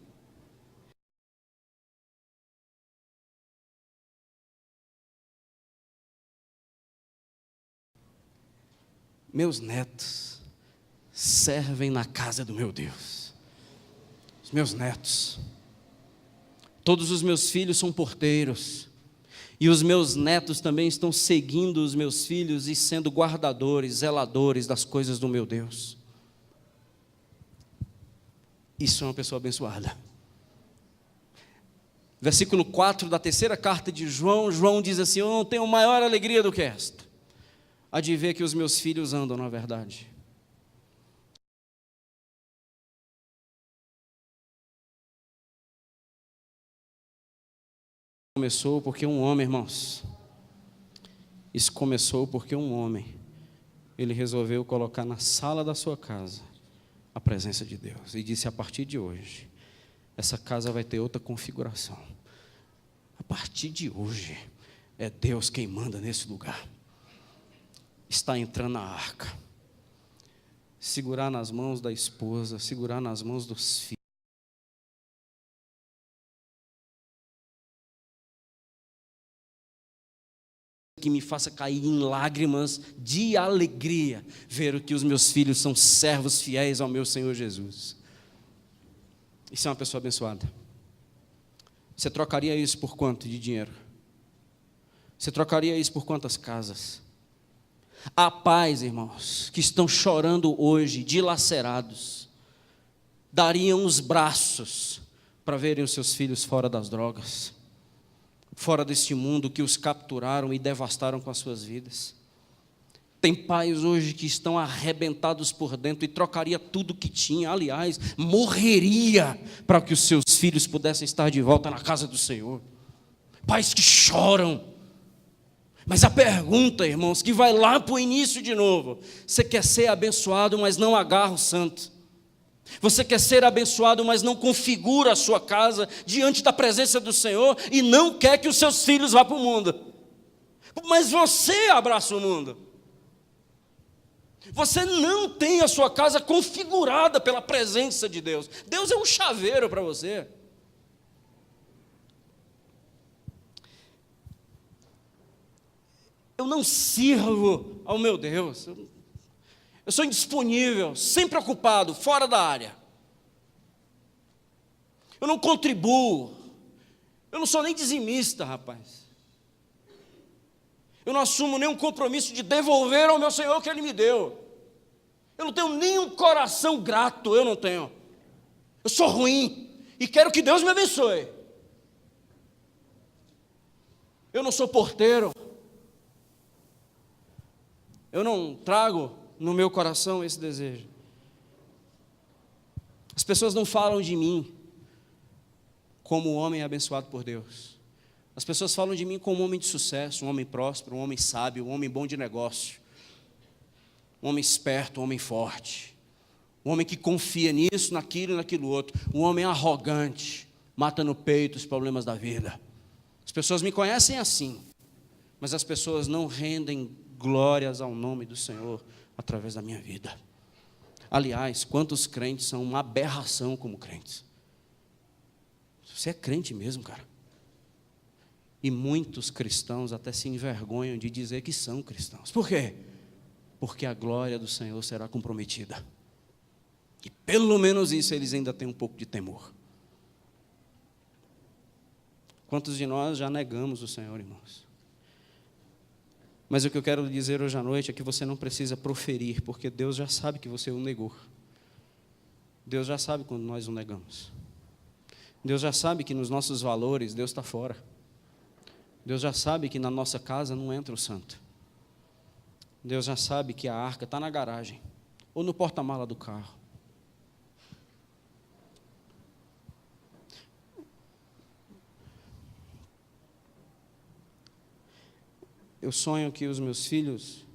Meus netos servem na casa do meu Deus. Os meus netos. Todos os meus filhos são porteiros. E os meus netos também estão seguindo os meus filhos e sendo guardadores, zeladores das coisas do meu Deus. Isso é uma pessoa abençoada. Versículo 4 da terceira carta de João, João diz assim: eu não tenho maior alegria do que esta, a de ver que os meus filhos andam na verdade. Começou porque um homem, irmãos, isso começou porque um homem, ele resolveu colocar na sala da sua casa a presença de Deus, e disse: a partir de hoje, essa casa vai ter outra configuração. A partir de hoje, é Deus quem manda nesse lugar. Está entrando a arca, segurar nas mãos da esposa, segurar nas mãos dos filhos, que me faça cair em lágrimas de alegria, ver que os meus filhos são servos fiéis ao meu Senhor Jesus. Isso é uma pessoa abençoada. Você trocaria isso por quanto de dinheiro? Você trocaria isso por quantas casas? Há pais, irmãos, que estão chorando hoje, dilacerados, dariam os braços para verem os seus filhos fora das drogas, fora deste mundo que os capturaram e devastaram com as suas vidas. Tem pais hoje que estão arrebentados por dentro e trocaria tudo que tinha, aliás, morreria para que os seus filhos pudessem estar de volta na casa do Senhor. Pais que choram. Mas a pergunta, irmãos, que vai lá para o início de novo: você quer ser abençoado, mas não agarra o santo. Você quer ser abençoado, mas não configura a sua casa diante da presença do Senhor e não quer que os seus filhos vá para o mundo. Mas você abraça o mundo. Você não tem a sua casa configurada pela presença de Deus. Deus é um chaveiro para você. eu não sirvo ao meu Deus. Eu sou indisponível, sempre ocupado, fora da área. Eu não contribuo. Eu não sou nem dizimista, rapaz. Eu não assumo nenhum compromisso de devolver ao meu Senhor o que Ele me deu. Eu não tenho nenhum coração grato, eu não tenho. Eu sou ruim e quero que Deus me abençoe. Eu não sou porteiro. Eu não trago no meu coração esse desejo. As pessoas não falam de mim como um homem abençoado por Deus. As pessoas falam de mim como um homem de sucesso, um homem próspero, um homem sábio, um homem bom de negócio, um homem esperto, um homem forte, um homem que confia nisso, naquilo e naquilo outro, um homem arrogante, mata no peito os problemas da vida. As pessoas me conhecem assim, mas as pessoas não rendem glórias ao nome do Senhor através da minha vida. Aliás, quantos crentes são uma aberração como crentes? Você é crente mesmo, cara. E muitos cristãos até se envergonham de dizer que são cristãos. Por quê? Porque a glória do Senhor será comprometida. E pelo menos isso eles ainda têm um pouco de temor. Quantos de nós já negamos o Senhor, irmãos? Mas o que eu quero dizer hoje à noite é que você não precisa proferir, porque Deus já sabe que você o negou. Deus já sabe quando nós o negamos. Deus já sabe que nos nossos valores Deus está fora. Deus já sabe que na nossa casa não entra o santo. Deus já sabe que a arca está na garagem ou no porta-mala do carro. Eu sonho que os meus filhos,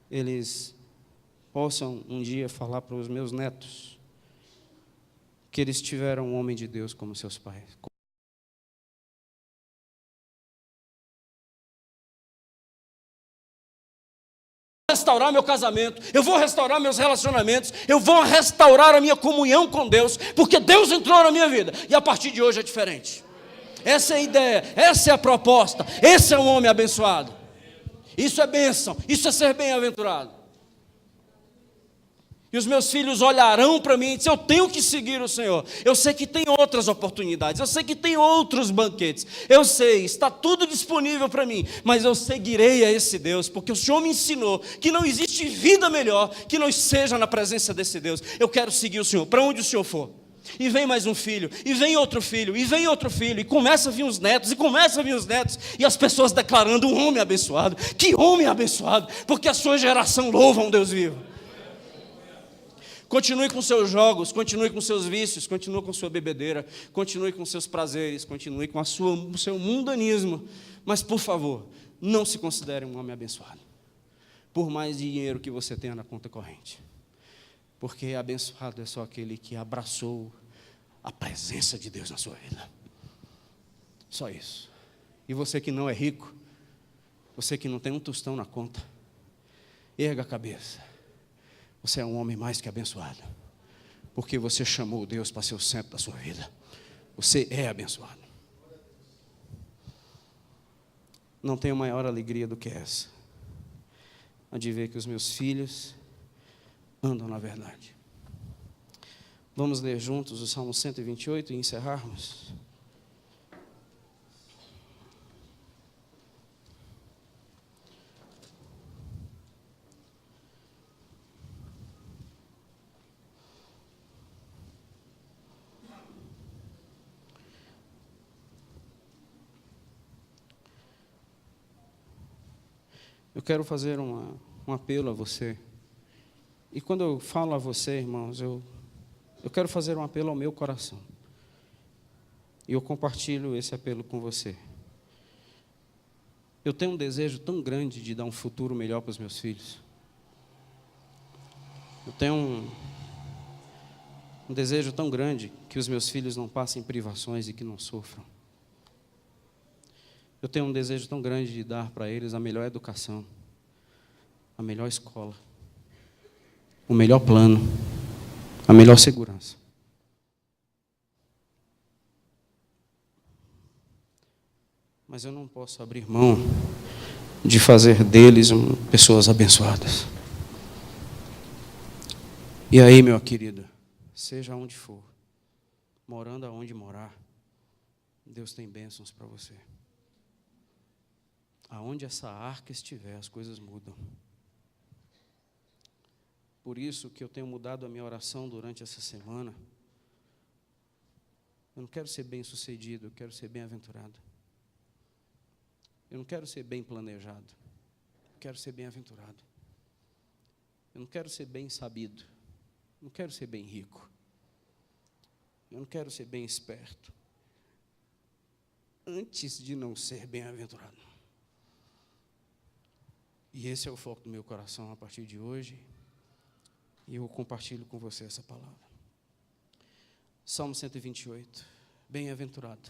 eles possam um dia falar para os meus netos que eles tiveram um homem de Deus como seus pais. Restaurar meu casamento, eu vou restaurar meus relacionamentos, eu vou restaurar a minha comunhão com Deus, porque Deus entrou na minha vida, e a partir de hoje é diferente. Essa é a ideia, essa é a proposta, esse é um homem abençoado. Isso é bênção, isso é ser bem-aventurado. E os meus filhos olharão para mim e dizem, eu tenho que seguir o Senhor. Eu sei que tem outras oportunidades, eu sei que tem outros banquetes. Eu sei, está tudo disponível para mim, mas eu seguirei a esse Deus, porque o Senhor me ensinou que não existe vida melhor que não seja na presença desse Deus. Eu quero seguir o Senhor, para onde o Senhor for. E vem mais um filho, e vem outro filho, e vem outro filho, e começa a vir os netos, e as pessoas declarando, um homem abençoado. Que homem abençoado, porque a sua geração louva um Deus vivo. Continue com seus jogos, continue com seus vícios, continue com sua bebedeira, continue com seus prazeres, continue com o seu mundanismo. Mas, por favor, não se considere um homem abençoado, por mais dinheiro que você tenha na conta corrente. Porque abençoado é só aquele que abraçou a presença de Deus na sua vida. Só isso. E você que não é rico, você que não tem um tostão na conta, erga a cabeça. Você é um homem mais que abençoado, porque você chamou Deus para ser o centro da sua vida. Você é abençoado. Não tenho maior alegria do que essa, a de ver que os meus filhos andam na verdade. Vamos ler juntos o Salmo 128 e encerrarmos. Eu quero fazer um apelo a você. E quando eu falo a você, irmãos, eu quero fazer um apelo ao meu coração. E eu compartilho esse apelo com você. Eu tenho um desejo tão grande de dar um futuro melhor para os meus filhos. Eu tenho um desejo tão grande que os meus filhos não passem privações e que não sofram. Eu tenho um desejo tão grande de dar para eles a melhor educação, a melhor escola, o melhor plano, a melhor segurança. Mas eu não posso abrir mão de fazer deles pessoas abençoadas. E aí, meu querido, seja onde for, morando aonde morar, Deus tem bênçãos para você. Aonde essa arca estiver, as coisas mudam. Por isso que eu tenho mudado a minha oração durante essa semana. Eu não quero ser bem-sucedido, eu quero ser bem-aventurado. Eu não quero ser bem planejado, eu quero ser bem-aventurado. Eu não quero ser bem sabido, eu não quero ser bem rico. Eu não quero ser bem esperto, antes de não ser bem-aventurado. E esse é o foco do meu coração a partir de hoje. E eu compartilho com você essa palavra. Salmo 128. Bem-aventurado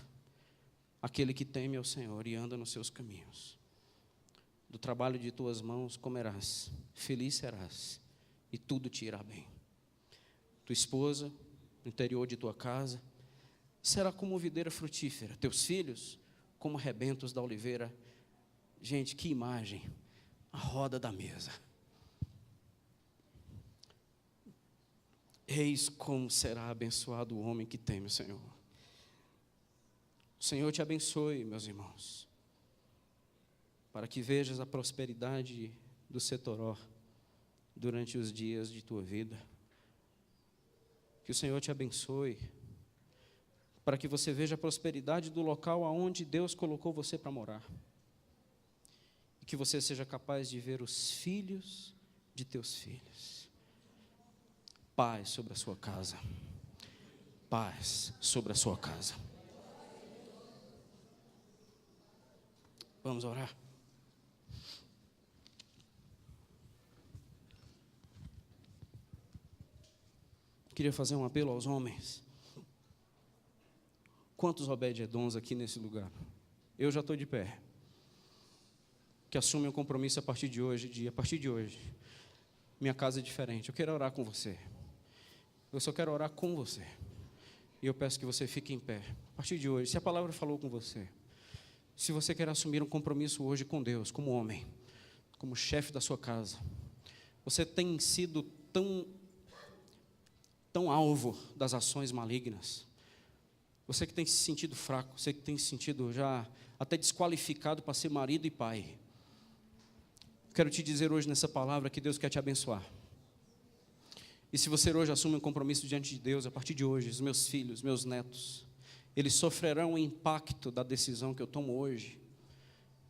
aquele que teme ao Senhor e anda nos seus caminhos. Do trabalho de tuas mãos comerás, feliz serás, e tudo te irá bem. Tua esposa, no interior de tua casa, será como videira frutífera. Teus filhos, como rebentos da oliveira. Gente, que imagem! A roda da mesa. Eis como será abençoado o homem que teme o Senhor. O Senhor te abençoe, meus irmãos, para que vejas a prosperidade do Setoró durante os dias de tua vida. Que o Senhor te abençoe, para que você veja a prosperidade do local aonde Deus colocou você para morar. E que você seja capaz de ver os filhos de teus filhos. Paz sobre a sua casa. Paz sobre a sua casa. Vamos orar. Queria fazer um apelo aos homens. Quantos Obed-edoms aqui nesse lugar? Eu já estou de pé. Que assumem um compromisso a partir de hoje, minha casa é diferente. Eu quero orar com você. Eu só quero orar com você. E eu peço que você fique em pé. A partir de hoje, se a palavra falou com você, se você quer assumir um compromisso hoje com Deus, como homem, como chefe da sua casa, você tem sido tão alvo das ações malignas. Você que tem se sentido fraco, você que tem se sentido já até desqualificado para ser marido e pai. Quero te dizer hoje nessa palavra que Deus quer te abençoar. E se você hoje assume um compromisso diante de Deus, a partir de hoje, os meus filhos, meus netos, eles sofrerão o impacto da decisão que eu tomo hoje.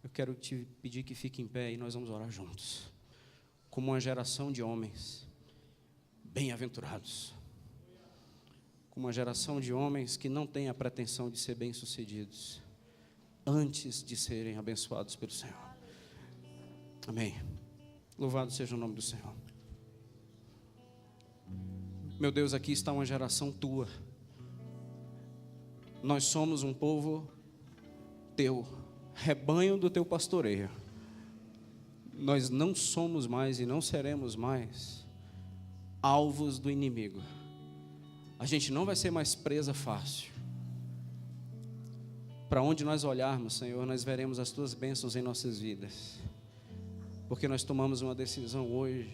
Eu quero te pedir que fique em pé e nós vamos orar juntos. Como uma geração de homens bem-aventurados. Como uma geração de homens que não têm a pretensão de ser bem-sucedidos, antes de serem abençoados pelo Senhor. Amém. Louvado seja o nome do Senhor. Meu Deus, aqui está uma geração tua. Nós somos um povo teu, rebanho do teu pastoreio. Nós não somos mais e não seremos mais alvos do inimigo. A gente não vai ser mais presa fácil. Para onde nós olharmos, Senhor, nós veremos as tuas bênçãos em nossas vidas. Porque nós tomamos uma decisão hoje.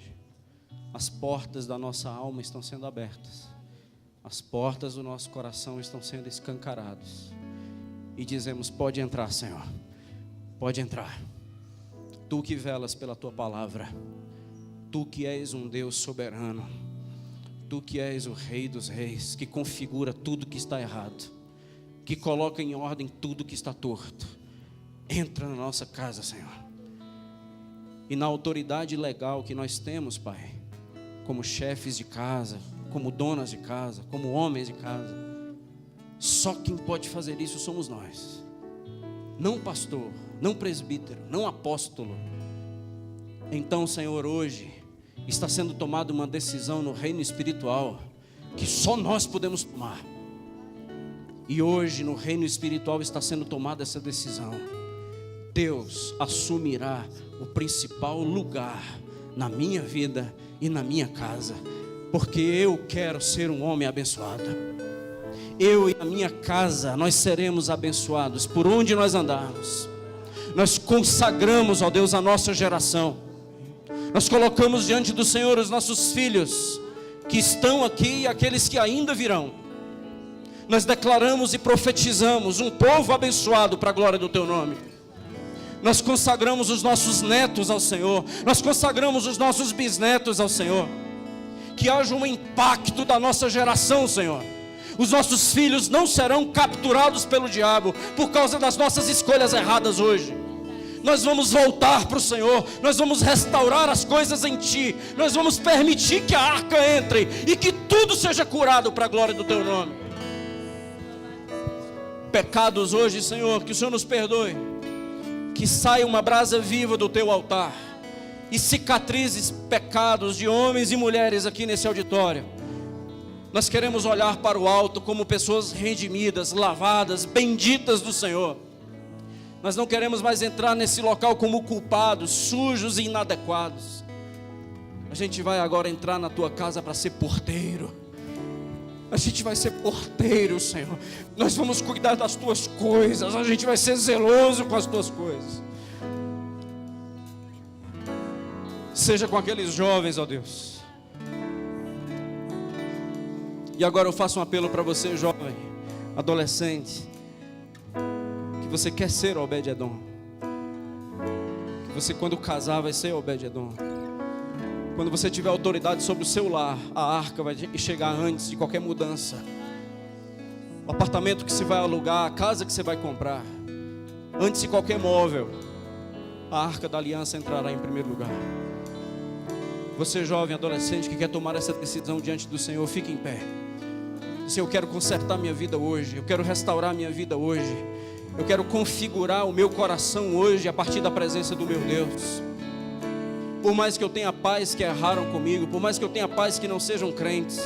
As portas da nossa alma estão sendo abertas. As portas do nosso coração estão sendo escancaradas. E dizemos, pode entrar, Senhor. Pode entrar. Tu que velas pela tua palavra. Tu que és um Deus soberano. Tu que és o Rei dos Reis, que configura tudo que está errado, que coloca em ordem tudo que está torto. Entra na nossa casa, Senhor. E na autoridade legal que nós temos, Pai, como chefes de casa, como donas de casa, como homens de casa, só quem pode fazer isso somos nós. Não pastor, não presbítero, não apóstolo. Então, Senhor, hoje está sendo tomada uma decisão no reino espiritual que só nós podemos tomar. E hoje no reino espiritual está sendo tomada essa decisão. Deus assumirá o principal lugar na minha vida e na minha casa, porque eu quero ser um homem abençoado. Eu e a minha casa, nós seremos abençoados por onde nós andarmos. Nós consagramos, ó Deus, a nossa geração. Nós colocamos diante do Senhor os nossos filhos que estão aqui e aqueles que ainda virão. Nós declaramos e profetizamos um povo abençoado para a glória do Teu nome. Nós consagramos os nossos netos ao Senhor. Nós consagramos os nossos bisnetos ao Senhor. Que haja um impacto da nossa geração, Senhor. Os nossos filhos não serão capturados pelo diabo por causa das nossas escolhas erradas hoje. Nós vamos voltar para o Senhor. Nós vamos restaurar as coisas em Ti. Nós vamos permitir que a arca entre e que tudo seja curado para a glória do Teu nome. Pecados hoje, Senhor, que o Senhor nos perdoe. Que saia uma brasa viva do Teu altar e cicatrizes pecados de homens e mulheres aqui nesse auditório. Nós queremos olhar para o alto como pessoas redimidas, lavadas, benditas do Senhor. Nós não queremos mais entrar nesse local como culpados, sujos e inadequados. A gente vai agora entrar na Tua casa para ser porteiro. A gente vai ser porteiro, Senhor. Nós vamos cuidar das Tuas coisas. A gente vai ser zeloso com as Tuas coisas. Seja com aqueles jovens, ó Deus. E agora eu faço um apelo para você, jovem, adolescente, que você quer ser Obed-Edom, que você quando casar vai ser Obed-Edom. Quando você tiver autoridade sobre o seu lar, a arca vai chegar antes de qualquer mudança. O apartamento que você vai alugar, a casa que você vai comprar, antes de qualquer móvel, a arca da aliança entrará em primeiro lugar. Você jovem, adolescente que quer tomar essa decisão diante do Senhor, fique em pé. Senhor, eu quero consertar minha vida hoje, eu quero restaurar minha vida hoje, eu quero configurar o meu coração hoje a partir da presença do meu Deus. Por mais que eu tenha pais que erraram comigo, por mais que eu tenha pais que não sejam crentes,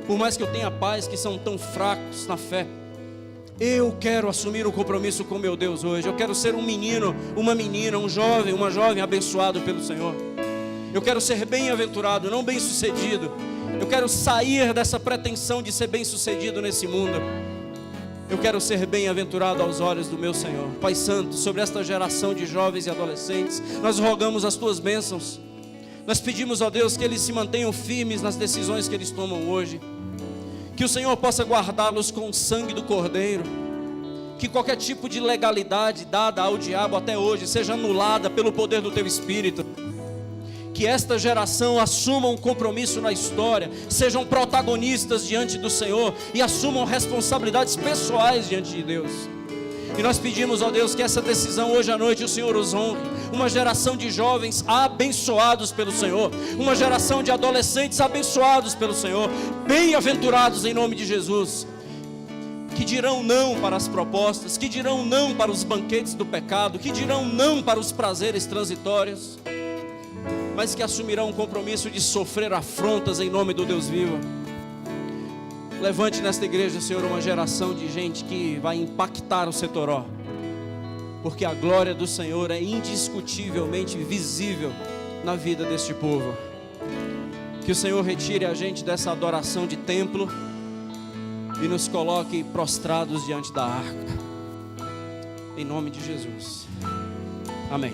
por mais que eu tenha pais que são tão fracos na fé, eu quero assumir um compromisso com meu Deus hoje. Eu quero ser um menino, uma menina, um jovem, uma jovem abençoado pelo Senhor. Eu quero ser bem-aventurado, não bem-sucedido. Eu quero sair dessa pretensão de ser bem-sucedido nesse mundo. Eu quero ser bem-aventurado aos olhos do meu Senhor. Pai Santo, sobre esta geração de jovens e adolescentes, nós rogamos as Tuas bênçãos. Nós pedimos, ó Deus, que eles se mantenham firmes nas decisões que eles tomam hoje. Que o Senhor possa guardá-los com o sangue do Cordeiro. Que qualquer tipo de legalidade dada ao diabo até hoje seja anulada pelo poder do Teu Espírito. Que esta geração assuma um compromisso na história, sejam protagonistas diante do Senhor e assumam responsabilidades pessoais diante de Deus. E nós pedimos, ó Deus, que essa decisão hoje à noite o Senhor os honre. Uma geração de jovens abençoados pelo Senhor, uma geração de adolescentes abençoados pelo Senhor, bem-aventurados em nome de Jesus, que dirão não para as propostas, que dirão não para os banquetes do pecado, que dirão não para os prazeres transitórios, mas que assumirão um compromisso de sofrer afrontas em nome do Deus vivo. Levante nesta igreja, Senhor, uma geração de gente que vai impactar o Setoró, porque a glória do Senhor é indiscutivelmente visível na vida deste povo. Que o Senhor retire a gente dessa adoração de templo e nos coloque prostrados diante da arca, em nome de Jesus, amém.